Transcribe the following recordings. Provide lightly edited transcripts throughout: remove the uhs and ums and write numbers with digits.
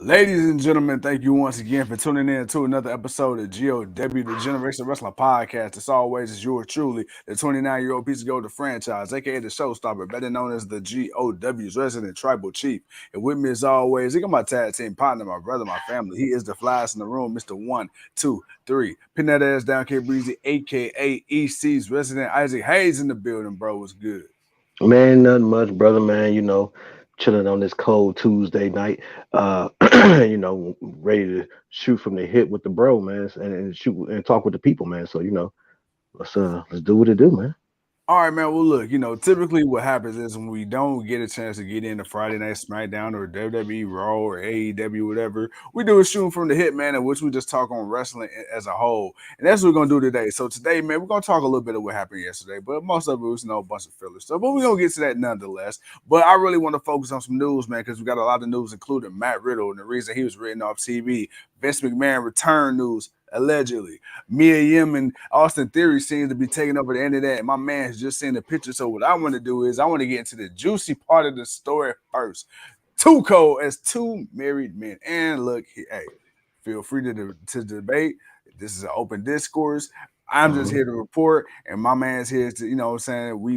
Ladies and gentlemen, thank you once again for tuning in to another episode of GOW, the Generation Wrestling Podcast. As always, is yours truly, the 29-year-old piece of gold of franchise, aka the showstopper, better known as the GOW's resident tribal chief. And with me, as always, he got my tag team partner, my brother, my family. He is the flyest in the room, Mr. 1, 2, 3. Pin that ass down, K Breezy, aka EC's resident Isaac Hayes in the building, bro. What's good? Man, nothing much, brother, man. Chilling on this cold Tuesday night. Uh, ready to shoot from the hip with the bro, man, and shoot and talk with the people, man. So, let's do what it do, man. All right, man. Well, look, typically what happens is when we don't get a chance to get into Friday Night SmackDown or WWE Raw or AEW, whatever, we do a shooting from the hip, man, in which we just talk on wrestling as a whole. And that's what we're going to do today. So today, man, we're going to talk a little bit of what happened yesterday, but most of it was, a bunch of filler stuff. But we're going to get to that nonetheless. But I really want to focus on some news, man, because we got a lot of news, including Matt Riddle, and the reason he was written off TV, Vince McMahon return news, allegedly. Mia Yim and Austin Theory seems to be taking over the end of that. And my man has just seen the picture. So what I want to do is I want to get into the juicy part of the story first. Too cold as two married men. And look, hey, feel free to debate. This is an open discourse. I'm just here to report, and my man's here to, what I'm saying, we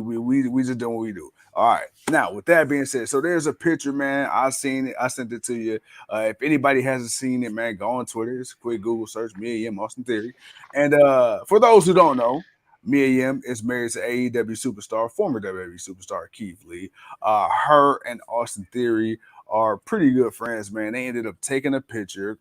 just doing what we do. All right. Now, with that being said, so there's a picture, man. I seen it. I sent it to you. If anybody hasn't seen it, man, go on Twitter. It's a quick Google search, Mia Yim Austin Theory. And for those who don't know, Mia Yim is married to AEW superstar, former WWE superstar Keith Lee. Her and Austin Theory are pretty good friends, man. They ended up taking a picture.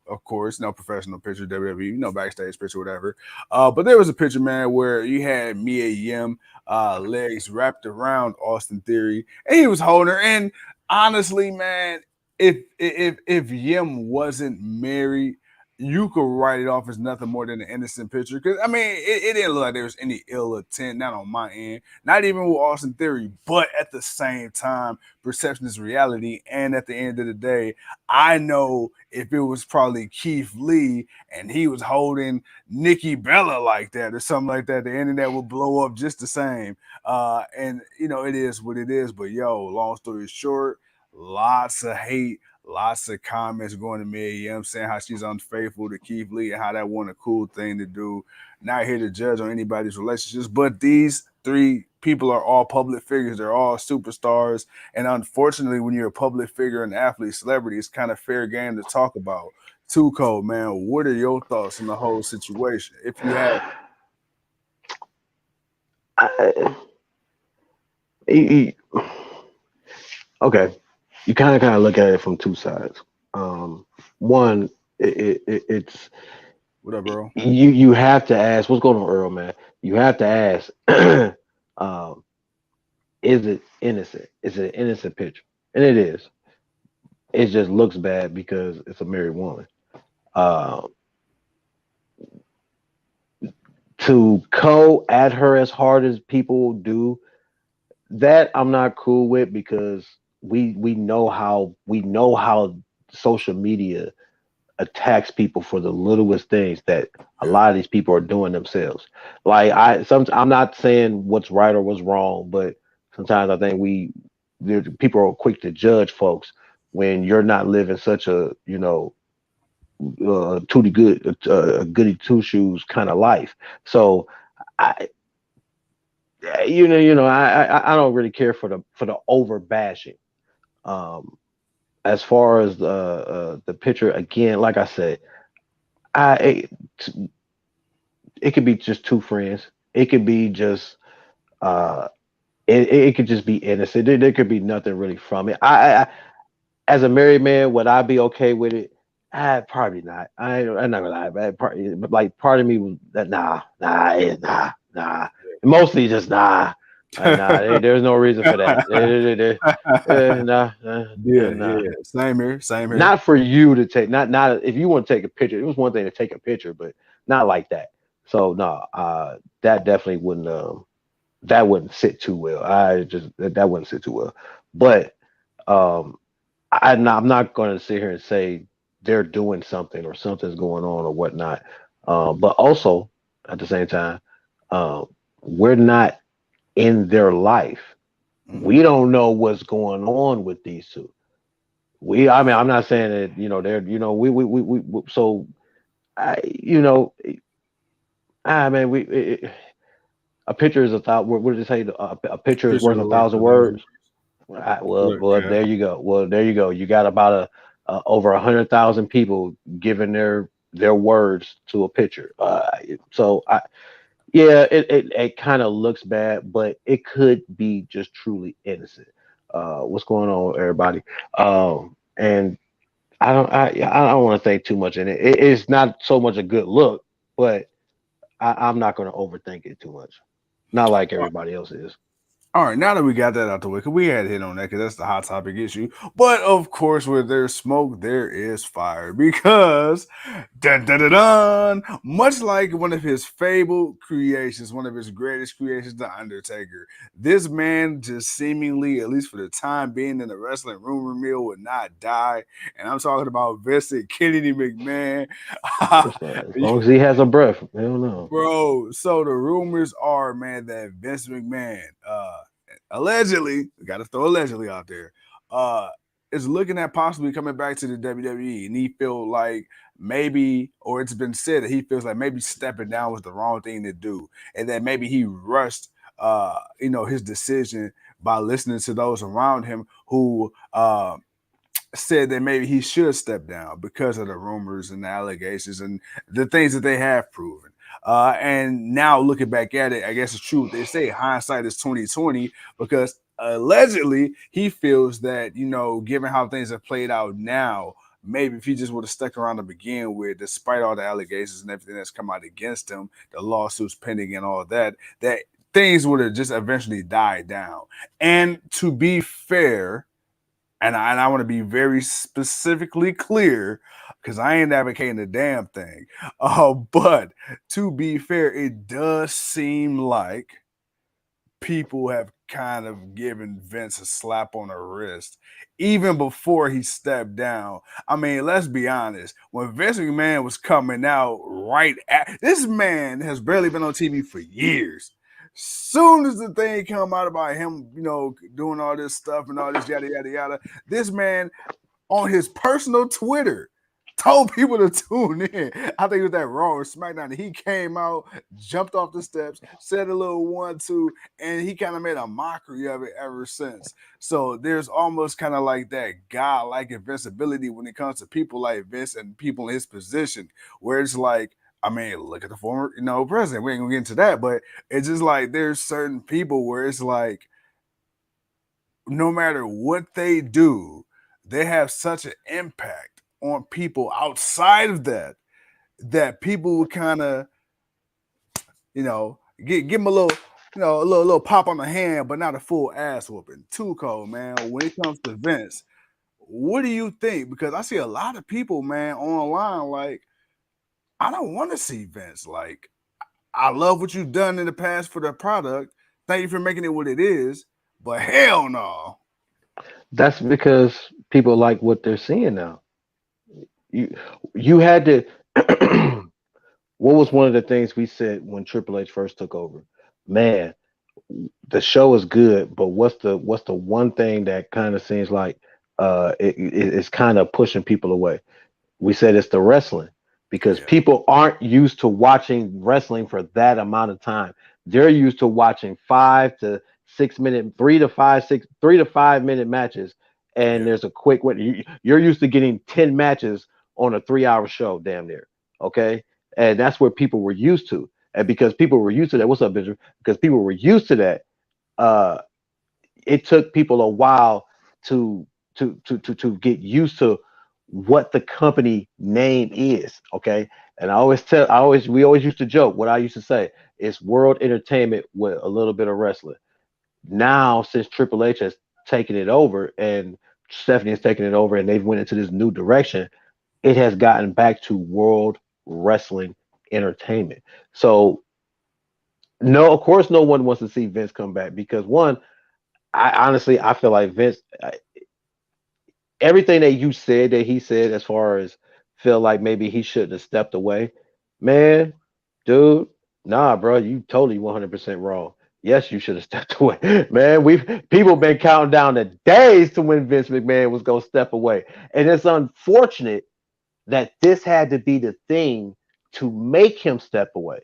Of course, no professional picture, WWE, backstage picture, whatever. But there was a picture, man, where you had Mia Yim legs wrapped around Austin Theory, and he was holding her. And honestly, man, if Yim wasn't married, you could write it off as nothing more than an innocent picture. Because, I mean, it didn't look like there was any ill intent, not on my end, not even with Austin Theory. But at the same time, perception is reality. And at the end of the day, I know if it was probably Keith Lee and he was holding Nikki Bella like that or something like that, the internet would blow up just the same. And, it is what it is. But, long story short, lots of hate. Lots of comments going to Mia Yim saying how she's unfaithful to Keith Lee and how that wasn't a cool thing to do. Not here to judge on anybody's relationships, but these three people are all public figures. They're all superstars. And unfortunately, when you're a public figure and athlete, celebrity, it's kind of fair game to talk about. Too cold, man. What are your thoughts on the whole situation? If you have. Okay. You kind of look at it from two sides. One, it's what up, Earl? You have to ask, what's going on, Earl, man? You have to ask, is it innocent? Is it an innocent picture? And it is. It just looks bad because it's a married woman. To go at her as hard as people do, that I'm not cool with, because we know how social media attacks people for the littlest things that a lot of these people are doing themselves. Like I'm not saying what's right or what's wrong, but sometimes I think people are quick to judge folks when you're not living such a goody two shoes kind of life. So I don't really care for the over bashing. As far as the picture, again, like I said, it could be just two friends. It could be just it could just be innocent. There could be nothing really from it. I as a married man, would I be okay with it? Probably not. I'm not gonna lie. Part of me was that nah. Mostly just nah. There's no reason for that. Yeah. Same here. Not for you to take. Not if you want to take a picture. It was one thing to take a picture, but not like that. So no, that definitely wouldn't. That wouldn't sit too well. That wouldn't sit too well. But I'm not going to sit here and say they're doing something or something's going on or whatnot. But also at the same time, we're not in their life. We don't know what's going on with these two. I mean, I'm not saying that, they're, so I, man, a picture is a thousand. What did it say? A picture is Pictures worth are a worth thousand a thousand words. words. Look, Well, yeah. there you go. Well, there you go. You got about over 100,000 people giving their words to a picture. So yeah, it kind of looks bad, but it could be just truly innocent. What's going on, everybody? And I don't want to think too much in it. It's not so much a good look, but I'm not going to overthink it too much. Not like everybody else is. All right, now that we got that out the way, because we had hit on that, because that's the hot topic issue. But of course, where there's smoke, there is fire. Because, dun, dun, dun, dun, much like one of his fabled creations, one of his greatest creations, The Undertaker, this man just seemingly, at least for the time being in the wrestling rumor mill, would not die. And I'm talking about Vincent Kennedy McMahon. As long as he has a breath, I don't know. Bro, so the rumors are, man, that Vince McMahon, allegedly, we got to throw allegedly out there, uh, is looking at possibly coming back to the WWE, and he feel like maybe, or it's been said that he feels like maybe stepping down was the wrong thing to do, and that maybe he rushed, his decision by listening to those around him who, said that maybe he should step down because of the rumors and the allegations and the things that they have proven. And now looking back at it, I guess it's true. They say hindsight is 2020 because allegedly he feels that, given how things have played out now, maybe if he just would have stuck around to begin with, despite all the allegations and everything that's come out against him, the lawsuits pending and all that, that things would have just eventually died down. And to be fair, and I want to be very specifically clear because I ain't advocating a damn thing. But to be fair, it does seem like people have kind of given Vince a slap on the wrist even before he stepped down. I mean, let's be honest. When Vince McMahon was coming out right at this man has barely been on TV for years. Soon as the thing come out about him, doing all this stuff and all this yada yada yada, this man on his personal Twitter told people to tune in. I think it was that Raw or SmackDown. He came out, jumped off the steps, said a little 1-2, and he kind of made a mockery of it ever since. So there's almost kind of like that God-like invincibility when it comes to people like Vince and people in his position, where it's like, I mean, look at the former, president. We ain't gonna get into that, but it's just like there's certain people where it's like, no matter what they do, they have such an impact on people outside of that that people would kind of, give them a little, a little pop on the hand, but not a full ass whooping. Too cold, man. When it comes to Vince, what do you think? Because I see a lot of people, man, online like, I don't want to see Vince. Like, I love what you've done in the past for the product. Thank you for making it what it is, but hell no. That's because people like what they're seeing now. You you had to. What was one of the things we said when Triple H first took over? Man, the show is good, but what's the one thing that kind of seems like it's kind of pushing people away? We said it's the wrestling because Yeah. people aren't used to watching wrestling for that amount of time. They're used to watching 5 to 6 minute, 3 to 5 minute matches, and Yeah. there's a quick win. You're used to getting 10 matches on a 3 hour show, damn near. Okay, and that's what people were used to, and because people were used to that, what's up, Bishop? Because people were used to that, uh, it took people a while to to get used to what the company name is. Okay. And we always used to joke. What I used to say is world entertainment with a little bit of wrestling. Now, since Triple H has taken it over and Stephanie has taken it over and they've went into this new direction, it has gotten back to world wrestling entertainment. So no, of course, no one wants to see Vince come back because one, I feel like Vince, everything that you said that he said as far as feel like maybe he shouldn't have stepped away, man, dude, nah, bro, you totally 100% wrong. Yes, you should have stepped away, man. People been counting down the days to when Vince McMahon was gonna step away, and it's unfortunate that this had to be the thing to make him step away.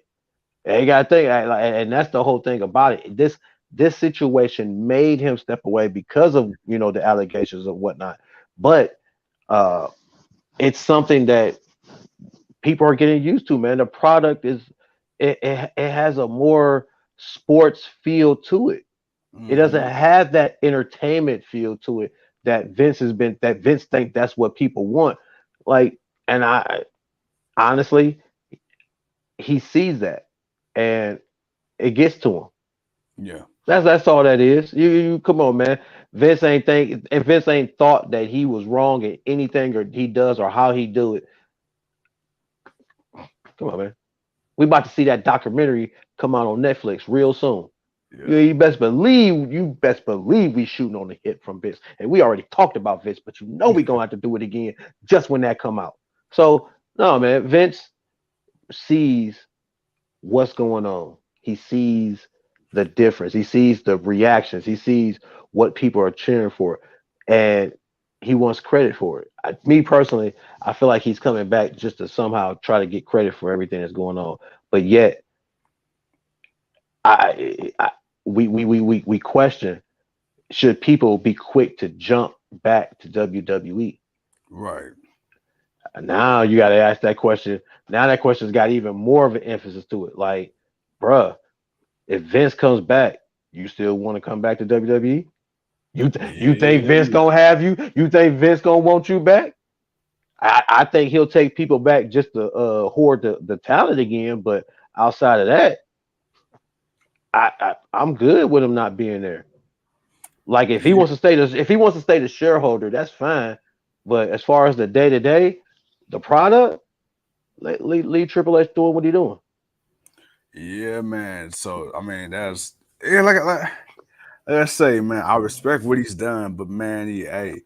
And you got to think, and that's the whole thing about it. This situation made him step away because of the allegations and whatnot. But uh, it's something that people are getting used to, man. The product it has a more sports feel to it. It doesn't have that entertainment feel to it that Vince think that's what people want. Like, and I honestly, he sees that, and it gets to him. Yeah. That's all that is. You come on, man. Vince ain't think if Vince ain't thought that he was wrong in anything or he does or how he do it. Come on, man. We about to see that documentary come out on Netflix real soon. Yeah. You best believe we shooting on the hit from Vince. And we already talked about Vince, but we gonna have to do it again just when that come out. So no, man, Vince sees what's going on. He sees the difference. He sees the reactions. He sees what people are cheering for, and he wants credit for it. Me personally, I feel like he's coming back just to somehow try to get credit for everything that's going on. But yet, I we question, should people be quick to jump back to WWE? Right. Now you got to ask that question. Now that question's got even more of an emphasis to it. Like, bruh, if Vince comes back, you still want to come back to WWE? You think Vince Yeah. gonna have you? You think Vince gonna want you back? I think he'll take people back just to hoard the talent again. But outside of that, I'm good with him not being there. Like if he Yeah. wants to stay the shareholder, that's fine. But as far as the day to day, the product, leave Triple H doing what he doing. Yeah, man. So I mean, that's yeah. Like I say, man, I respect what he's done, but man, hey,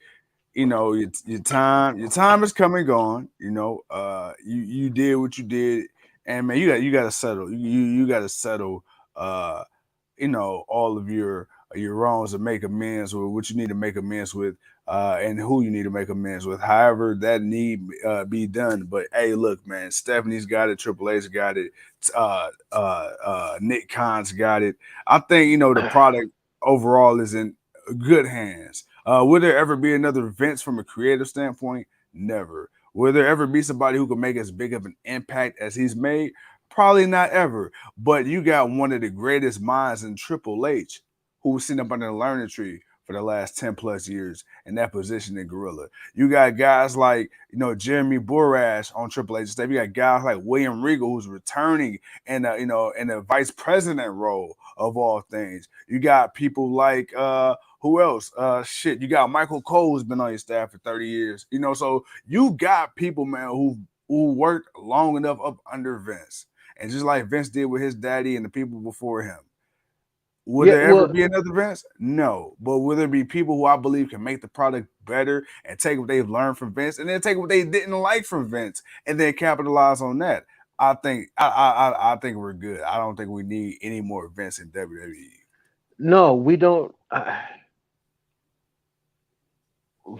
your time is come and gone. You did what you did, and man, you got to settle. You got to settle. Uh, all of your wrongs and make amends with what you need to make amends with, and who you need to make amends with. However, that need be done. But hey, look, man, Stephanie's got it. Triple H got it. Nick Khan's got it. I think the product overall is in good hands. Will there ever be another Vince from a creative standpoint? Never. Will there ever be somebody who can make as big of an impact as he's made? Probably not ever. But you got one of the greatest minds in Triple H who was sitting up under the learning tree for the last 10 plus years in that position in Gorilla. You got guys like, Jeremy Borash on Triple H stuff. You got guys like William Regal who's returning in a vice president role of all things. You got people like who else? You got Michael Cole who's been on your staff for 30 years. So you got people, man, who worked long enough up under Vince. And just like Vince did with his daddy and the people before him, will Yeah, there ever well, be another Vince? No. But will there be people who I believe can make the product better and take what they've learned from Vince and then take what they didn't like from Vince and then capitalize on that? I think we're good. I don't think we need any more Vince in WWE. no, we don't.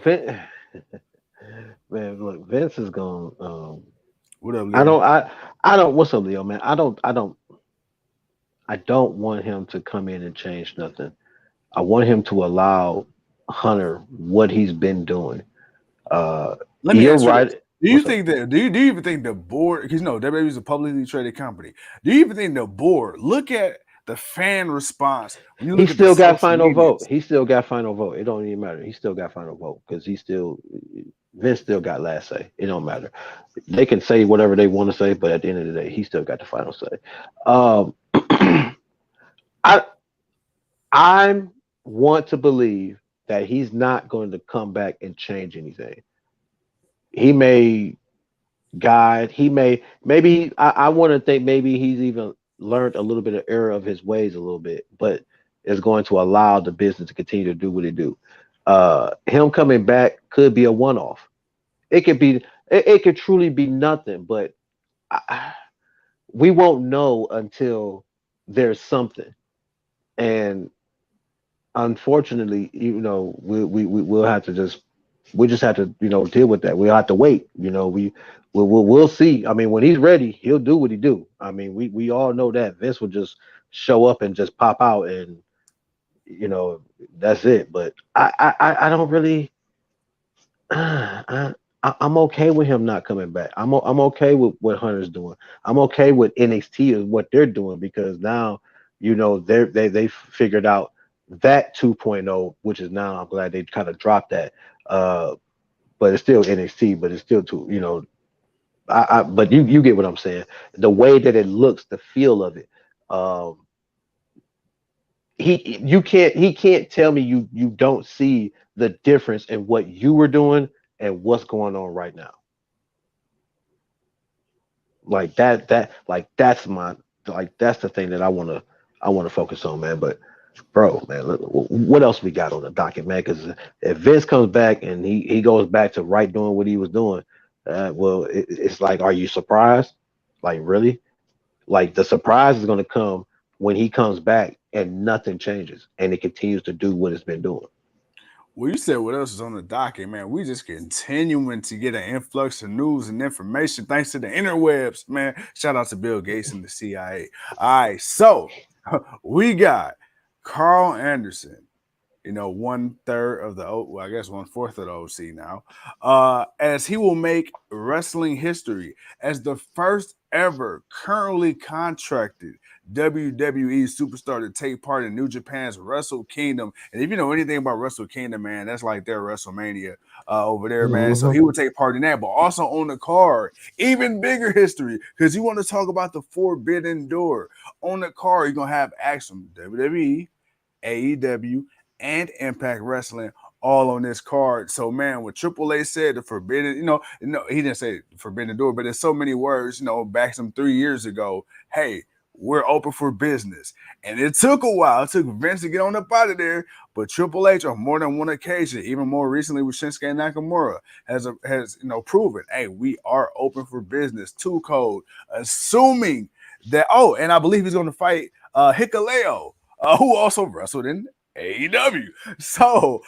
Vin, man, look, Vince is going. What up, I Leo? don't. I don't. What's up, Leo? Man, I don't want him to come in and change nothing. I want him to allow Hunter what he's been doing. Let me You're ask you this. right. Do you What's up? think that do you even think the board, because WWE is a publicly traded company, do you even think the board look at the fan response when you He look at the still got social final vote. medias? He still got final vote. It don't even matter. He still got final vote because Vince still got last say. It don't matter. They can say whatever they want to say, but at the end of the day, he still got the final say. Um, I I want to believe that he's not going to come back and change anything. He may guide. He may maybe I want to think maybe he's even learned a little bit of error of his ways a little bit, but is going to allow the business to continue to do what it do. Him coming back could be a one off. It could be. It could truly be nothing, but I, we won't know until there's something. And unfortunately, we'll have to just have to deal with that. We'll have to wait. We'll see. I mean, when he's ready, he'll do what he do. I mean, we all know that Vince will just show up and just pop out, and you know that's it. But I don't really. I'm okay with him not coming back. I'm okay with what Hunter's doing. I'm okay with NXT and what they're doing, because now they figured out that 2.0, which is now, I'm glad they kind of dropped that. But it's still NXT, but it's still too, but you get what I'm saying. The way that it looks, the feel of it. Um, he can't tell me you don't see the difference in what you were doing and what's going on right now. Like that's the thing that I want to focus on, man. But bro, man, what else we got on the docket, man? Because if Vince comes back and he goes back to doing what he was doing, well, it's like, are you surprised? Like, really? Like, the surprise is going to come when he comes back and nothing changes and it continues to do what it's been doing. Well, you said what else is on the docket, man. We just continuing to get an influx of news and information thanks to the interwebs, man. Shout out to Bill Gates and the CIA. All right, so we got Carl Anderson, 1/3 of the I guess 1/4 of the OC now, as he will make wrestling history as the first ever currently contracted WWE superstar to take part in New Japan's Wrestle Kingdom. And if you know anything about Wrestle Kingdom, man, that's like their WrestleMania over there, man. So he will take part in that, but also on the card, even bigger history, because you want to talk about the Forbidden Door. On the card, you're gonna have acts from WWE, AEW, and Impact Wrestling all on this card. So, man, what Triple H said, the forbidden, he didn't say forbidden door, but there's so many words, back some 3 years ago. Hey, we're open for business. And it took a while. It took Vince to get on up out of there. But Triple H, on more than one occasion, even more recently with Shinsuke Nakamura, has proven, hey, we are open for business. 2 code, assuming that, and I believe he's going to fight Hikuleo, who also wrestled in AEW. So,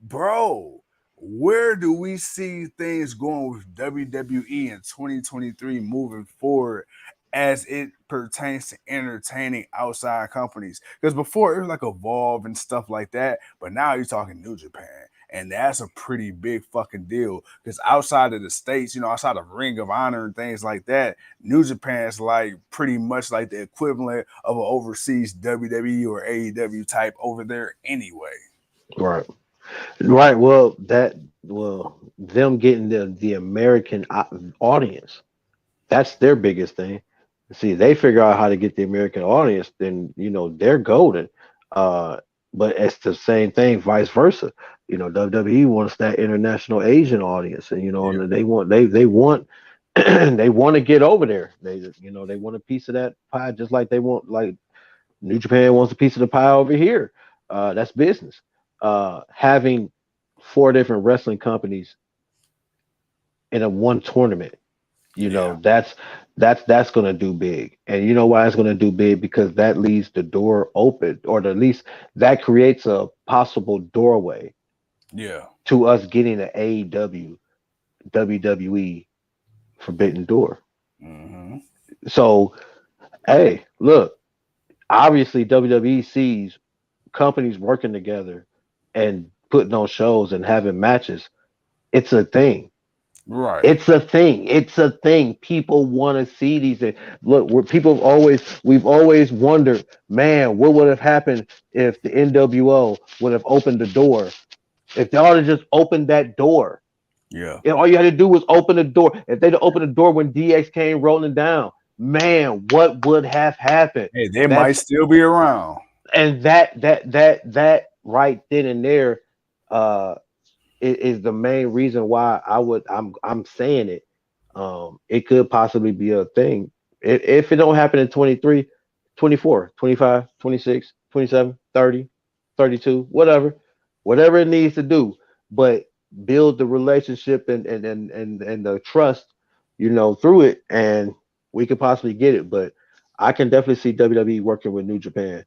bro, where do we see things going with WWE in 2023 moving forward as it pertains to entertaining outside companies? Because before it was like Evolve and stuff like that, but now you're talking New Japan. And that's a pretty big fucking deal, because outside of the States, outside of Ring of Honor and things like that, New Japan is like pretty much like the equivalent of an overseas WWE or AEW type over there anyway. Right. Right. Well, them getting the American audience, that's their biggest thing. See, they figure out how to get the American audience, then they're golden. But it's the same thing, vice versa. WWE wants that international Asian audience, and and they want they want to get over there. They want a piece of that pie, just like they want, like New Japan wants a piece of the pie over here. That's business. Having 4 different wrestling companies in a one tournament, that's going to do big. And you know why it's going to do big? Because that leaves the door open, or at least that creates a possible doorway to us getting an AEW WWE Forbidden Door. Mm-hmm. So, hey, look, obviously WWE sees companies working together and putting on shows and having matches. It's a thing. Right. It's a thing. It's a thing. People want to see these things. Look, we've always wondered, man, what would have happened if the NWO would have opened the door? If they ought to just open that door. Yeah. If all you had to do was open the door. If they'd opened the door when DX came rolling down, man, what would have happened? Hey, they might still be around. And that right then and there is the main reason why I'm saying it. It could possibly be a thing. If it don't happen in 23, 24, 25, 26, 27, 30, 32, whatever it needs to do, but build the relationship and the trust, through it, and we could possibly get it. But I can definitely see WWE working with New Japan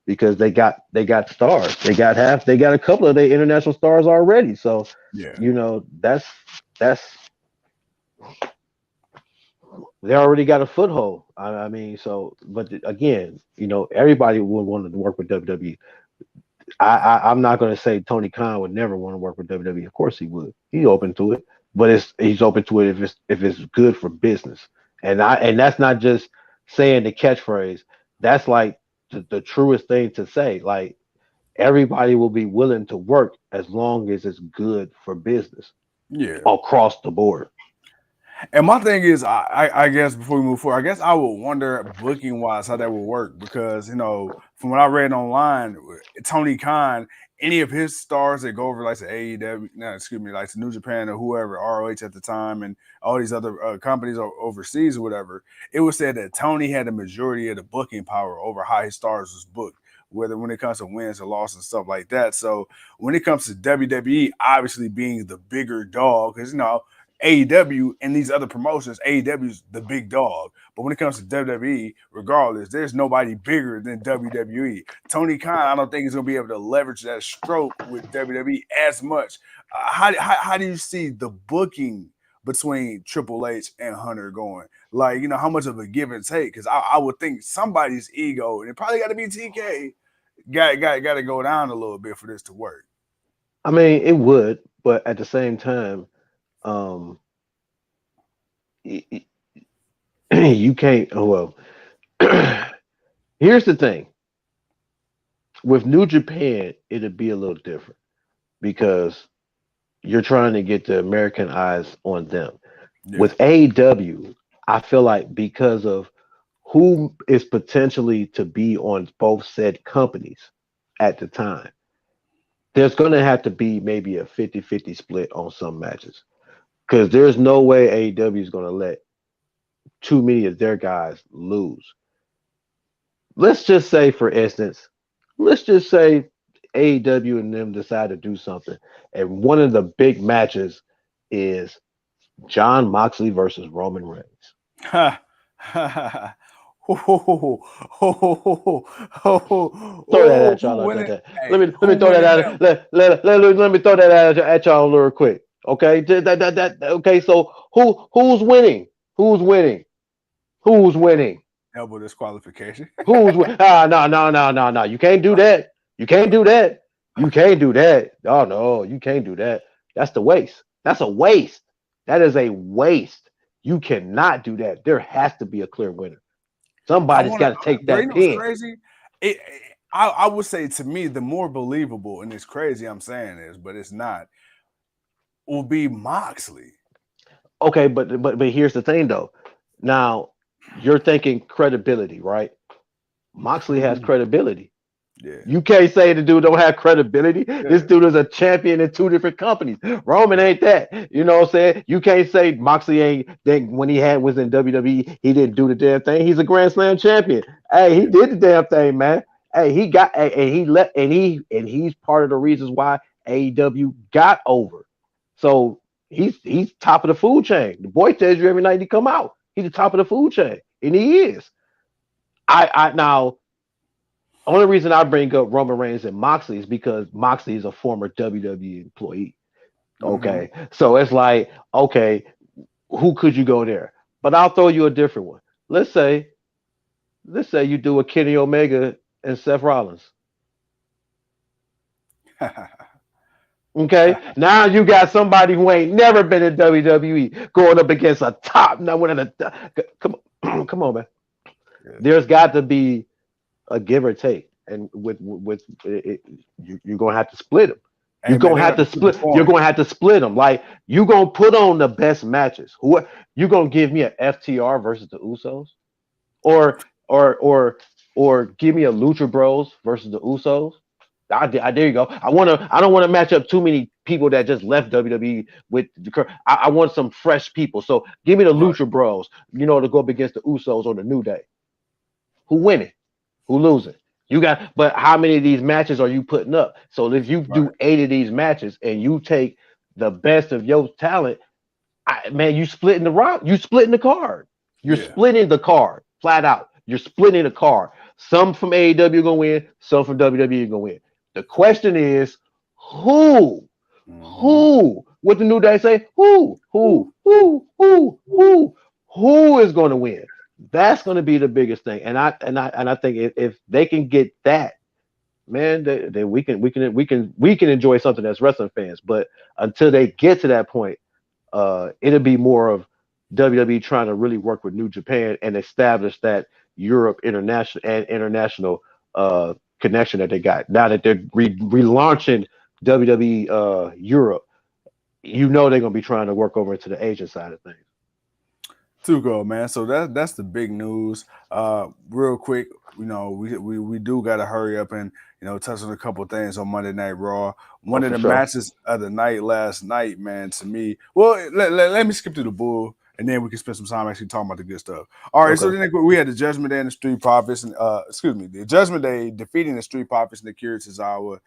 because they got stars. They got a couple of their international stars already. So Yeah. you know that's they already got a foothold. I mean, so but again, you know, everybody would want to work with WWE. I'm not going to say Tony Khan would never want to work with WWE. Of course he would. He's open to it, but he's open to it if it's good for business. And that's not just saying the catchphrase. That's like the truest thing to say. Like everybody will be willing to work as long as it's good for business. Yeah. Across the board. And my thing is, I guess before we move forward, I guess I would wonder booking wise how that would work because you know from what I read online, Tony Khan, any of his stars that go over like the AEW, no, excuse me, like New Japan or whoever, ROH at the time, and all these other companies overseas or whatever, it was said that Tony had the majority of the booking power over how his stars was booked. Whether when it comes to wins or losses and stuff like that. So when it comes to WWE, obviously being the bigger dog, because you know. AEW and these other promotions, AEW's the big dog. But when it comes to WWE, regardless, there's nobody bigger than WWE. Tony Khan, I don't think he's going to be able to leverage that stroke with WWE as much. How do you see the booking between Triple H and Hunter going? Like, you know, how much of a give and take? Because I would think somebody's ego, and it probably got to be TK, got to go down a little bit for this to work. I mean, it would, but at the same time, you can't. Oh well. Here's the thing. With New Japan, it'd be a little different because you're trying to get the American eyes on them. Yeah. With AEW, I feel like because of who is potentially to be on both said companies at the time, there's going to have to be maybe a 50-50 split on some matches. Because there's no way AEW is going to let too many of their guys lose. Let's just say, for instance, AEW and them decide to do something. And one of the big matches is Jon Moxley versus Roman Reigns. Throw that at y'all like that. Let me throw that out. Let me throw that at y'all real quick. Okay, okay. So who's winning? Who's winning? Who's winning? Elbow disqualification. Who's winning? No. You can't do that. You can't do that. You can't do that. Oh no, you can't do that. That's the waste. That's a waste. That is a waste. You cannot do that. There has to be a clear winner. Somebody's got to take that pin. Crazy. I would say to me, the more believable, and it's crazy I'm saying this, but it's not, will be Moxley. Okay, but here's the thing though. Now you're thinking credibility, right? Moxley has credibility. Yeah. You can't say the dude don't have credibility. Yeah. This dude is a champion in two different companies. Roman ain't that. You know what I'm saying? You can't say Moxley ain't that when he was in WWE, he didn't do the damn thing. He's a Grand Slam champion. Hey, he did the damn thing, man. Hey, he got and he left and he's part of the reasons why AEW got over. So he's top of the food chain. The boy tells you every night he come out. He's the top of the food chain, and he is. Now, only reason I bring up Roman Reigns and Moxley is because Moxley is a former WWE employee. Okay, so it's like, okay, who could you go there? But I'll throw you a different one. Let's say you do a Kenny Omega and Seth Rollins. Okay, now you got somebody who ain't never been in WWE going up against a top. Now, come on, man. Yeah. There's got to be a give or take, and with it, you're gonna have to split them. You're gonna have to split. You're gonna have to split them. Like you're gonna put on the best matches. Who you gonna give me an FTR versus the Usos, or give me a Lucha Bros versus the Usos? There you go. I don't want to match up too many people that just left WWE with I want some fresh people. So give me the Lucha Bros, to go up against the Usos or the New Day. Who winning? Who losing? You got, but how many of these matches are you putting up? So if you do 8 of these matches and you take the best of your talent, you splitting the card. You're splitting the card flat out. You're splitting the card. Some from AEW gonna win, some from WWE gonna win. The question is, who? Who? What the New Day say? Who is gonna win? That's gonna be the biggest thing. And I think if they can get that, man, then we can enjoy something as wrestling fans. But until they get to that point, it'll be more of WWE trying to really work with New Japan and establish that Europe international connection that they got. Now that they're relaunching WWE Europe, they're gonna be trying to work over into the Asian side of things. Tuco, man. So that's the big news. Real quick, we do gotta hurry up and touch on a couple things on Monday Night Raw. One of the matches of the night last night, man, to me. Well, let me skip to the Bull, and then we can spend some time actually talking about the good stuff. All right, so then we had the Judgment Day and the Street Profits, and the Judgment Day defeating the Street Profits and the Akira Tozawa.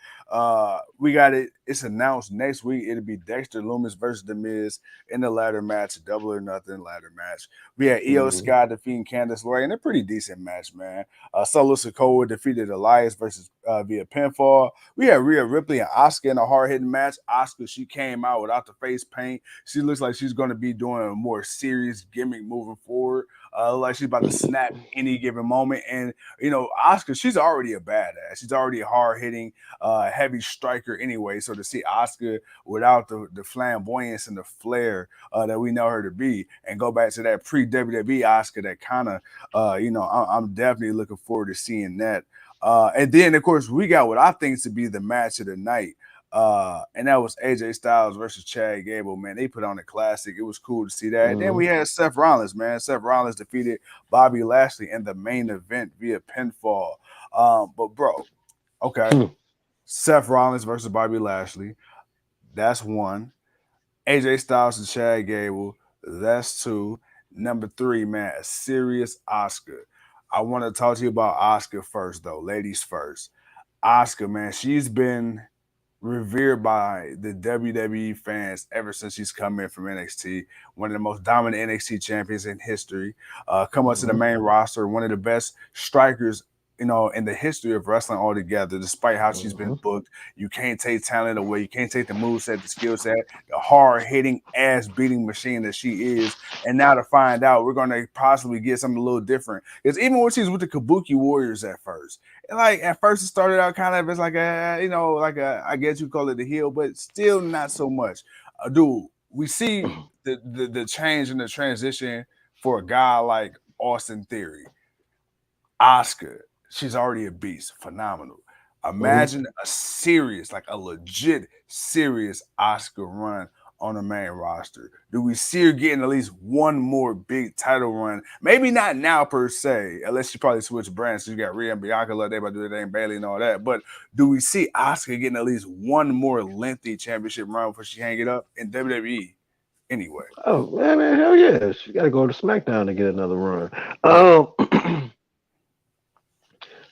We got it. It's announced next week. It'll be Dexter Lumis versus The Miz in the ladder match, Double or Nothing ladder match. We had Io Sky defeating Candice LeRae in a pretty decent match, man. Solo Sikoa defeated Elias versus via pinfall. We had Rhea Ripley and Asuka in a hard-hitting match. Asuka, she came out without the face paint. She looks like she's going to be doing a more serious gimmick moving forward. Like she's about to snap any given moment. And, Asuka, she's already a badass. She's already a hard-hitting, heavy striker anyway. So to see Asuka without the flamboyance and the flair that we know her to be, and go back to that pre-WWE Asuka, that kind of, I'm definitely looking forward to seeing that. And then, of course, we got what I think to be the match of the night. And that was AJ Styles versus Chad Gable, man. They put on a classic. It was cool to see that. And then we had Seth Rollins, man. Seth Rollins defeated Bobby Lashley in the main event via pinfall. But, bro, okay. Seth Rollins versus Bobby Lashley. That's one. AJ Styles and Chad Gable. That's two. Number three, man, a serious Asuka. I want to talk to you about Asuka first, though. Ladies first. Asuka, man, she's been revered by the WWE fans ever since she's come in from NXT. One of the most dominant NXT champions in history. Come up to the main roster. One of the best strikers, in the history of wrestling altogether, despite how she's been booked. You can't take talent away. You can't take the moveset, the skill set, the hard-hitting, ass-beating machine that she is. And now to find out, we're going to possibly get something a little different. Because even when she's with the Kabuki Warriors at first, at first it started out kind of as I guess you call it the heel, but still not so much. Dude, we see the change and the transition for a guy like Austin Theory. Asuka, she's already a beast, phenomenal. Imagine a serious, a legit serious Asuka run on the main roster. Do we see her getting at least one more big title run? Maybe not now per se, unless she probably switch brands. So you got Rhea and Bianca, they about to do their thing, Bayley and all that. But do we see Asuka getting at least one more lengthy championship run before she hang it up in WWE? Anyway. Oh man, hell yeah! She got to go to SmackDown to get another run.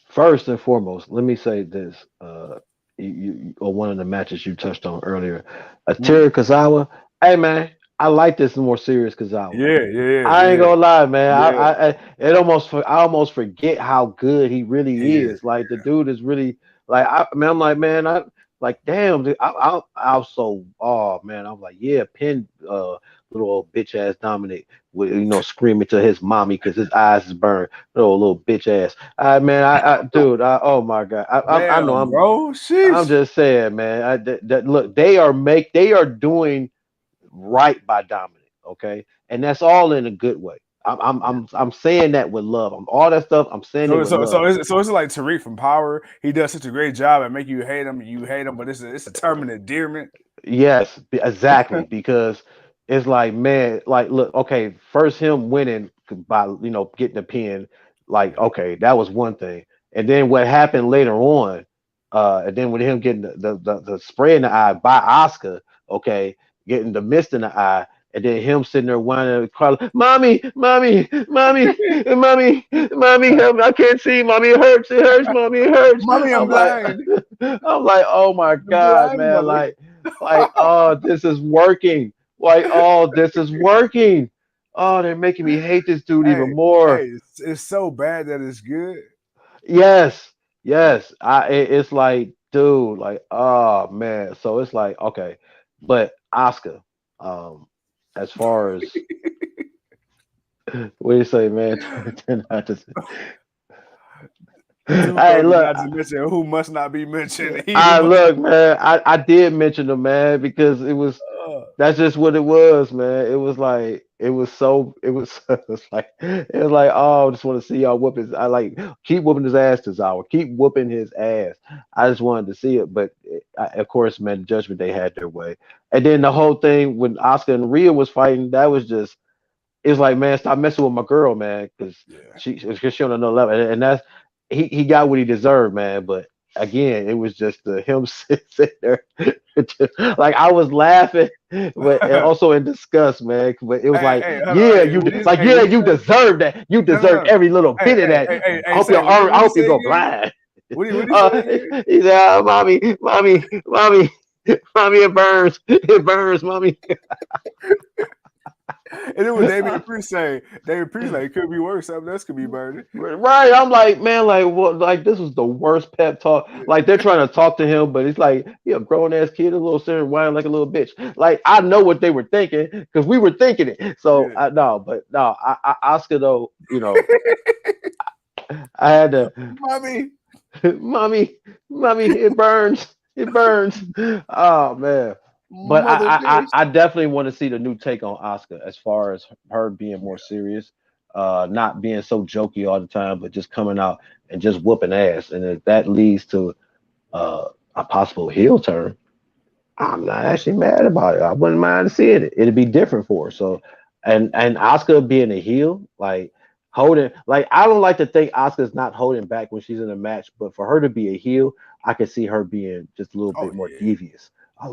First and foremost, let me say this. One of the matches you touched on earlier, Akira Tozawa. Hey man, I like this more serious Tozawa. Yeah. I ain't gonna lie, man. I almost forget how good he really is. Like the dude is really I'm like, man, damn, dude, I was so, oh man, I was like, yeah, pin little old bitch ass Dominic with screaming to his mommy because his eyes is burned. Little bitch ass. Dude, oh my god, I know, bro. I'm just saying, man. Look, they are doing right by Dominic, okay, and that's all in a good way. I'm saying that with love. All that stuff. I'm saying it with love. So it's like Tariq from Power. He does such a great job at making you hate him. You hate him, but it's a term of endearment. Yes, exactly. Because it's like, man, look, okay, first him winning by getting the pin, okay, that was one thing, and then what happened later on, and then with him getting the spray in the eye by Asuka, okay, getting the mist in the eye. And then him sitting there whining, crying, mommy, I can't see, mommy, it hurts, mommy, it hurts. Mommy, I'm blind. I'm like, oh my God, man, oh, this is working. This is working. Oh, they're making me hate this dude even more. Hey, it's so bad that it's good. Yes, yes. It's like, dude, like, oh man. So it's like, okay, but Oscar, um, as far as what do you say, man? Hey, Tuco did look, not just mention who must not be mentioned. He I must. look, man. I did mention the man because it was Uh, that's just what it was, man. It was like it was like oh, I just want to see y'all whoop his. I like keep whooping his ass this hour. Keep whooping his ass. I just wanted to see it, but of course, man, the Judgment Day had their way. And then the whole thing when Oscar and Rhea was fighting, that was just it's like, man, stop messing with my girl, man, because yeah. she on another level, and that's he got what he deserved, man. But again, it was just him sitting there, like I was laughing, but and hey, also in disgust, man. But it was like, hey, hold on. yeah, Hey, yeah, what you you say? deserve that. You No, no, deserve no. every little Hey, bit of hey, that. hey, hey, I hey, hope say your what arm, I he hope you say go again? blind. What he say again? He said, mommy, mommy, it burns, mommy. And it was David Priest saying, David Priest like, it could be worse. Something else could be burning. Right, I'm like, man, like what? Like this was the worst pep talk. Like they're trying to talk to him, but it's like, a grown ass kid, a little sitting whining like a little bitch. Like I know what they were thinking because we were thinking it. So Yeah. I no, but no, Oscar though, I had to, Mommy, mommy, mommy, it burns. Oh man, but mother bitch. I definitely want to see the new take on Oscar as far as her being more serious, not being so jokey all the time, but just coming out and just whooping ass. And if that leads to a possible heel turn, I'm not actually mad about it. I wouldn't mind seeing it. It'd be different for her. So, and Oscar being a heel, like holding, like I don't like to think Oscar's not holding back when she's in a match, but for her to be a heel, I could see her being just a little Oh bit more yeah, devious.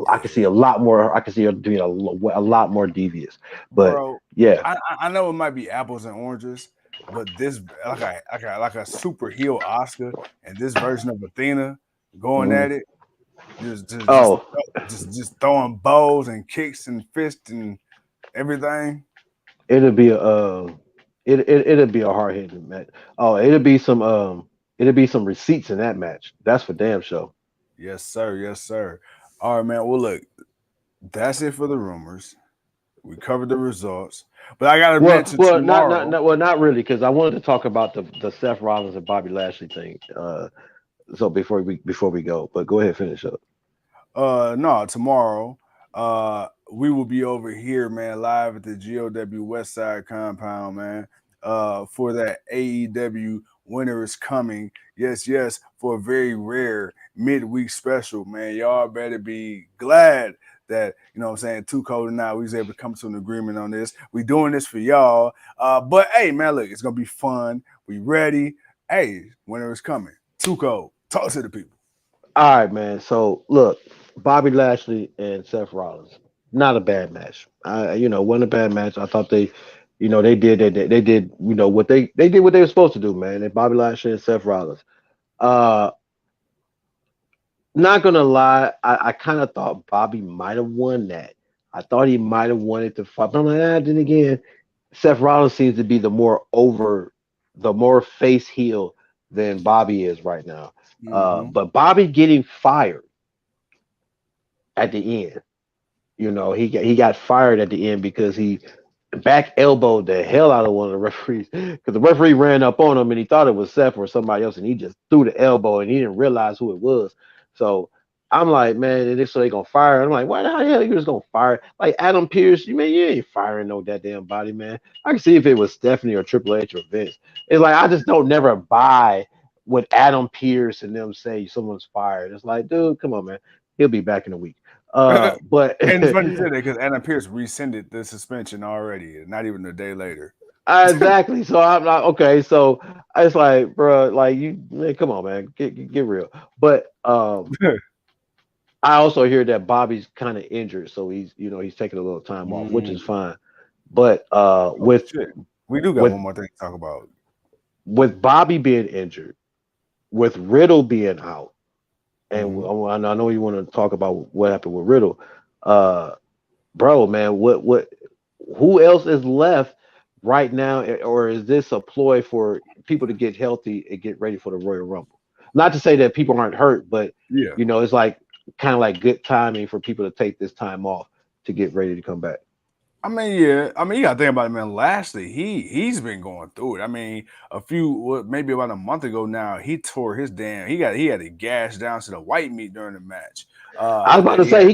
I could see yeah, a lot more. I could see her being a lot more devious. But bro. yeah, I know it might be apples and oranges, but this like a super heel Oscar and this version of Athena going mhm. at it, just just just Oh, just throwing bows and kicks and fists and everything. it'll be a it'll be a hard hitting match. Oh, it'll be some receipts in that match. That's for damn sure. Yes, sir. Yes, sir. All right, man. Well, look, that's it for the rumors. We covered the results, but I got to mention tomorrow. Not really, because I wanted to talk about the Seth Rollins and Bobby Lashley thing. So before we go, but go ahead, finish up. No, tomorrow, we will be over here, man, live at the GOW West Side compound, man. For that AEW Winter is Coming. Yes, yes, for a very rare midweek special, man. Y'all better be glad that, what I'm saying, Too Cold and I, we was able to come to an agreement on this. We doing this for y'all. But hey, man, look, it's gonna be fun. We ready. Hey, winter is coming. Too Cold. Talk to the people. All right, man. So look, Bobby Lashley and Seth Rollins, not a bad match. Wasn't a bad match. I thought they did what they did what they were supposed to do, man. And Bobby Lashley and Seth Rollins. Uh, Not gonna lie, I kind of thought Bobby might have won that. I thought he might have wanted to fight, but I'm like, then again, Seth Rollins seems to be the more face heel than Bobby is right now. Mm-hmm. But Bobby getting fired at the end, he got fired at the end because he back elbowed the hell out of one of the referees because the referee ran up on him and he thought it was Seth or somebody else and he just threw the elbow and he didn't realize who it was. So I'm like, man, and so they gonna fire. I'm like, why the hell you just gonna fire? Like Adam Pierce, you ain't firing no that damn body, man. I can see if it was Stephanie or Triple H or Vince. It's like I just don't never buy what Adam Pierce and them say someone's fired. It's like, dude, come on, man. He'll be back in a week. But And it's funny you said that because Anna Pierce rescinded the suspension already, not even a day later. exactly. So I'm like, okay. So it's like, bro, like man, come on, man, get real. But I also hear that Bobby's kind of injured, so he's taking a little time off, which is Mm. fine. But Oh shit, we do got with one more thing to talk about. with Bobby being injured, with Riddle being out, and Mm-hmm. I know you want to talk about what happened with Riddle, uh, bro, man, who else is left right now, or is this a ploy for people to get healthy and get ready for the Royal Rumble. Not to say that people aren't hurt, but Yeah. you know, it's like kind of like good timing for people to take this time off to get ready to come back. I mean, yeah. I mean, you got to think about it, man. Lashley, he's been going through it. I mean, maybe about a month ago now, he tore his damn. He had it gashed down to the white meat during the match. I was And about then to he say had,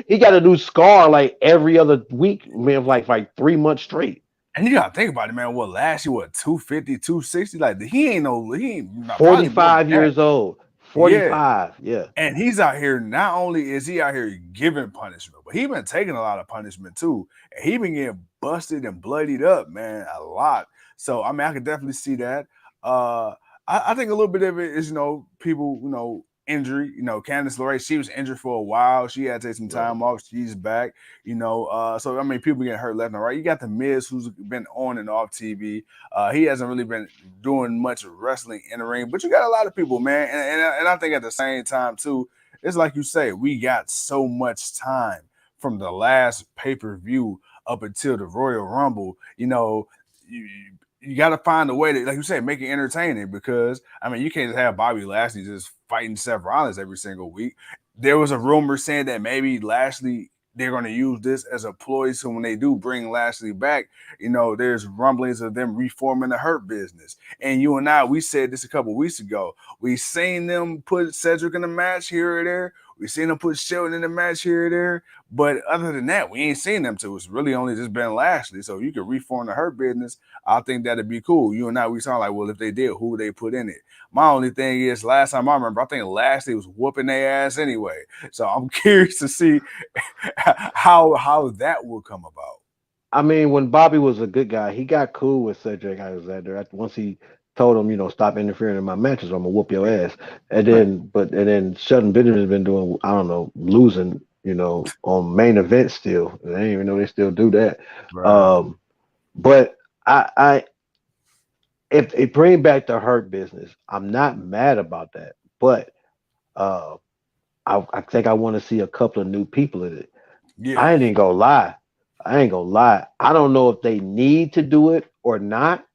he got a new scar like every other week, man, like 3 months straight. and you got to think about it, man. What Lashley, what 250, 260? Like he ain't probably more than 45 that. years old. Yeah. 45, yeah. And he's out here, not only is he out here giving punishment, but he been taking a lot of punishment too. And he been getting busted and bloodied up, man, a lot. So I mean, I could definitely see that. I think a little bit of it is, people, injury. Candice LeRae, she was injured for a while. She had to take some time off. She's back. So I mean, people getting hurt left and right. You got the Miz, who's been on and off TV. He hasn't really been doing much wrestling in the ring, but you got a lot of people, man. And I think at the same time too, it's like you say, we got so much time from the last pay-per-view up until the Royal Rumble. You got to find a way to, like you said, make it entertaining, because I mean, you can't just have Bobby Lashley just fighting Seth Rollins every single week. There was a rumor saying that maybe they're going to use this as a ploy, so when they do bring Lashley back, there's rumblings of them reforming the Hurt Business. And you and I, we said this a couple weeks ago. We seen them put Cedric in the match here or there. We seen them put Shelton in the match here or there. But other than that, we ain't seen them two. It's really only just been Lashley. So you could reform the Hurt Business. I think that'd be cool. You and I, we sound like, well, if they did, who would they put in it? My only thing is, last time I remember, I think Lashley was whooping their ass anyway. So I'm curious to see how that will come about. I mean, when Bobby was a good guy, he got cool with Cedric Alexander. Once he told him, stop interfering in my matches, or I'm gonna whoop your ass. And then Shelton Benjamin's been doing, I don't know, losing, on main event still. I didn't even know they still do that. Right. But if it bring back the Hurt Business, I'm not mad about that. But I think I want to see a couple of new people in it. Yeah. I ain't gonna lie. I don't know if they need to do it or not.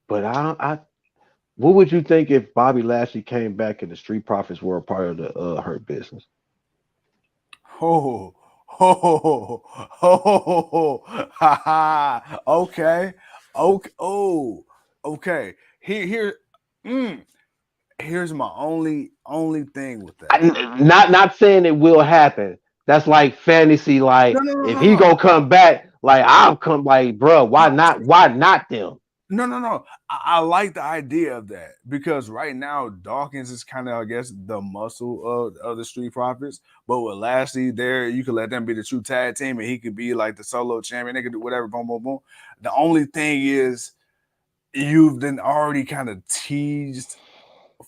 But what would you think if Bobby Lashley came back and the Street Profits were a part of the Hurt Business? Okay. Okay. Here's my only thing with that. Not saying it will happen. That's like fantasy. Like if he gonna come back, like I'll come. Like, bro, why not? Why not them? No. I like the idea of that, because right now Dawkins is kind of, I guess, the muscle of the Street Profits. But with Lashley there, you could let them be the true tag team, and he could be like the solo champion. They could do whatever, boom, boom, boom. The only thing is, you've then already kind of teased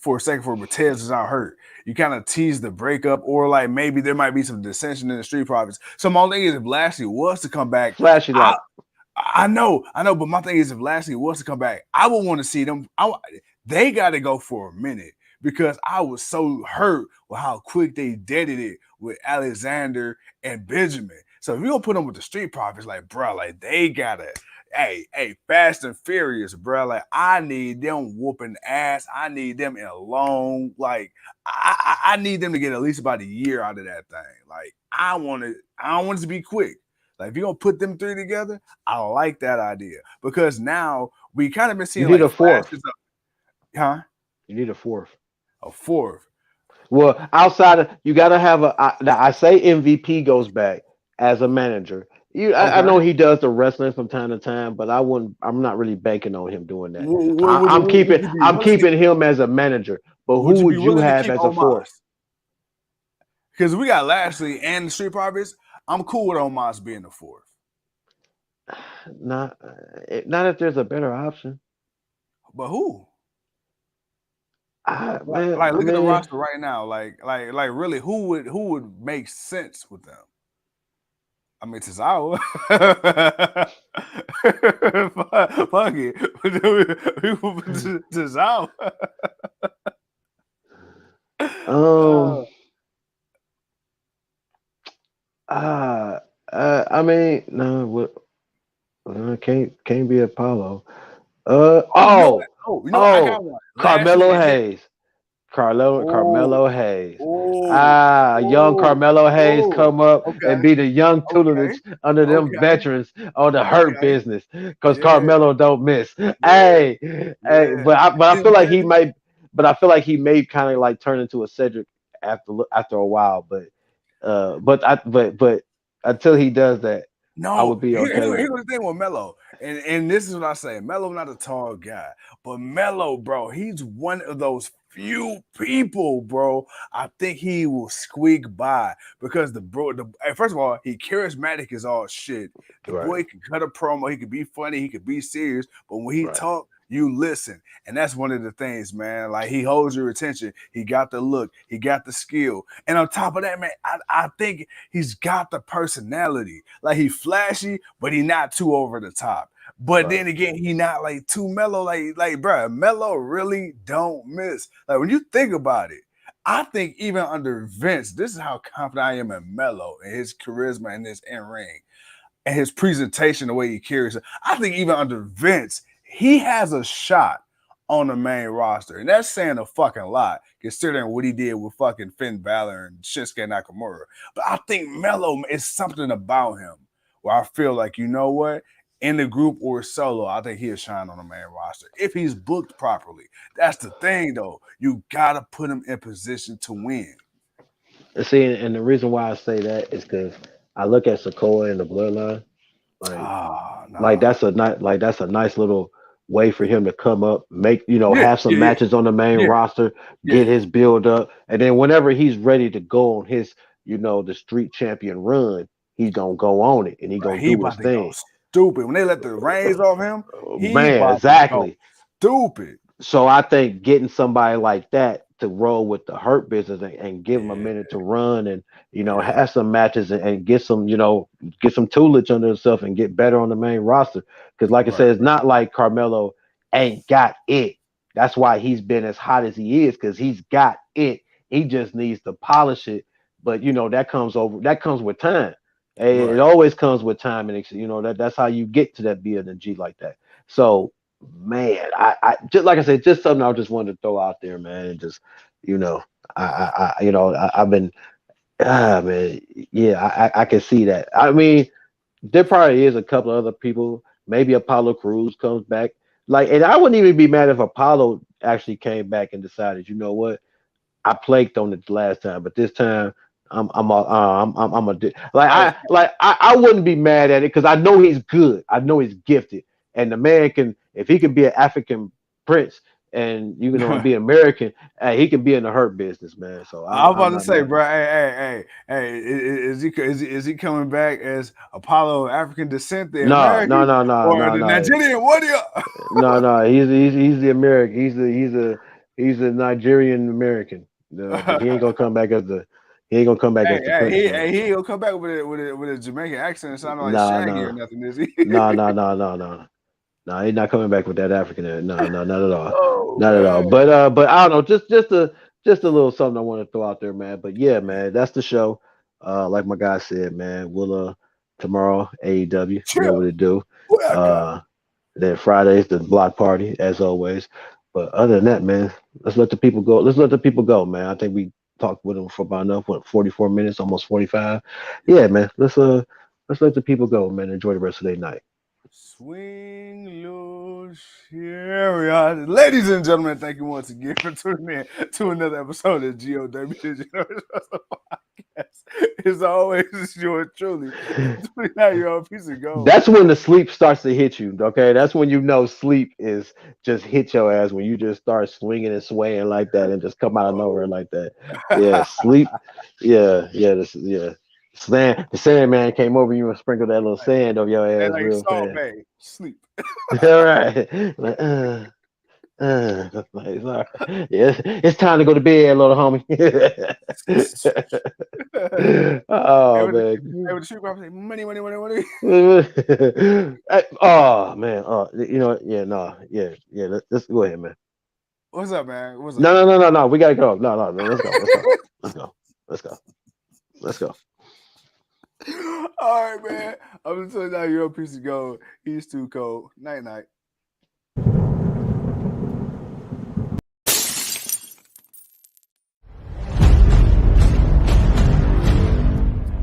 for a second for Matez is not hurt. You kind of tease the breakup, or like maybe there might be some dissension in the Street Profits. So my only thing is, if Lashley was to come back, flashy light. I know, but my thing is, if Lashley was to come back, I would want to see them. They got to go for a minute, because I was so hurt with how quick they deaded it with Alexander and Benjamin. So if you're gonna put them with the Street Profits, like, bro, like they gotta, hey, Fast and Furious, bro. Like, I need them whooping ass. I need them in a long, like, I need them to get at least about a year out of that thing. Like, I don't want it to be quick. Like, if you're gonna put them three together, I like that idea, because now we kind of been seeing, you need like, a fourth. Huh? You need a fourth. A fourth. Well, outside of, you got to have I say MVP goes back as a manager. I know he does the wrestling from time to time, but I'm not really banking on him doing that. I'm keeping him as a manager. But who would you have as a fourth? Because we got Lashley and the Street Profits. I'm cool with Omos being the fourth. Not if there's a better option. But who? Man, look at the roster right now. Like really, who would make sense with them? I mean, Tozawa. Fuck it. Tozawa. I mean, no, can't be Apollo. Oh, you know what? I got Oh, one. Last Carmelo year hit. Hayes. Carmelo Oh, Hayes. oh, Young oh, Carmelo Hayes oh. come up and Okay, be the young okay, tutelage under them okay, veterans on the hurt okay. business because Yeah, Carmelo don't miss. yeah, Hey, yeah. but I And feel like then, he might, but I feel like he may kind of like turn into a Cedric after a while. But until he does that, I no, would be okay with here's it. the thing with Melo, and this is what I say. Melo not a tall guy, but Melo, bro, he's one of those few people, bro. I think he will squeak by because first of all, he charismatic as all shit. The Right, boy can cut a promo, he could be funny, he could be serious, but when he right, talk, you listen. And that's one of the things, man. Like he holds your attention. He got the look, he got the skill. And on top of that, man, I think he's got the personality. Like he flashy, but he not too over the top. But right, then again, he not like too mellow. Like, bro, Mello really don't miss. Like when you think about it, I think even under Vince, this is how confident I am in Mello and his charisma and his in ring and his presentation, the way he carries it. I think even under Vince, he has a shot on the main roster. And that's saying a fucking lot, considering what he did with fucking Finn Balor and Shinsuke Nakamura. But I think Melo is something about him where I feel like, you know what? In the group or solo, I think he'll shine on the main roster if he's booked properly. That's the thing, though. You gotta put him in position to win. And see, and the reason why I say that is because I look at Sokoa and the Bloodline, like Nah. that's a nice little way for him to come up, make Yeah, have some yeah, yeah, matches on the main yeah, roster, yeah. get his build up, and then whenever he's ready to go on his the street champion run, he's gonna go on it and he Bro, gonna he do his about to go thing. stupid. When they let the reins off him, he Man, about to go exactly. stupid. So I think getting somebody like that to roll with the hurt business and give him a Yeah, minute to run and yeah, have some matches and get some get some toolage under himself and get better on the main roster. Because like I right, said, it's not like Carmelo ain't got it. That's why he's been as hot as he is because he's got it. He just needs to polish it. But that comes with time. It right. always comes with time, and that's how you get to that B and the G like that. So man, I just like I said, just something I just wanted to throw out there, man. And just you know, I've been man, yeah, I can see that. I mean, there probably is a couple of other people. Maybe Apollo Cruz comes back. Like, and I wouldn't even be mad if Apollo actually came back and decided, you know what, I plagued on it last time, but this time I'm a like Hey, I wouldn't be mad at it because I know he's good. I know he's gifted, and the man can if he can be an African prince and be American, he can be in the hurt business, man. So I was I'm about to not say, mad at bro. it. Hey. Is he coming back as Apollo African descent, the No, no, American, no, no, or no, the no, Nigerian warrior? no. He's the American. He's a Nigerian American. But he ain't gonna come back as the he ain't gonna come back as the prince. He ain't gonna come back with a Jamaican accent, sounding like No, Shaggy no, or nothing, is he? no, no, no, no, no. No, he's not coming back with that African. No, no, not at all, Oh not at all. man, But I don't know. Just a little something I want to throw out there, man. But yeah, man, that's the show. Like my guy said, man, we'll tomorrow AEW. You know chill. what to do. Welcome. Uh, then Fridays the block party as always. But other than that, man, let's let the people go. Let's let the people go, man. I think we talked with them for about enough. What 44 minutes, almost 45. Yeah, man. Let's let the people go, man. Enjoy the rest of their night. Swing low chariot. Ladies and gentlemen, thank you once again for tuning in to another episode of GOW Podcast. As always, it's yours truly, the 29-year-old piece of gold. That's when the sleep starts to hit you. Okay, that's when you know sleep is just hit your ass when you just start swinging and swaying like that and just come out of nowhere Oh. like that. Yeah, sleep. Yeah. The Sandman came over you and sprinkled that little sand over your They ass like real Salt fast. Bay. Sleep. All right, like like, sorry. Yeah, it's time to go to bed, little homie. Hey, Oh with the, man. hey, with the shoe say, money, money, money, money. Oh man. Oh, you know what? Yeah, no, yeah. Let's go ahead, man. What's up, man? What's up? No. We gotta go. No. Let's go. Let's go. All right, man. I'm just telling you, you're a piece of gold. He's too cold. Night, night.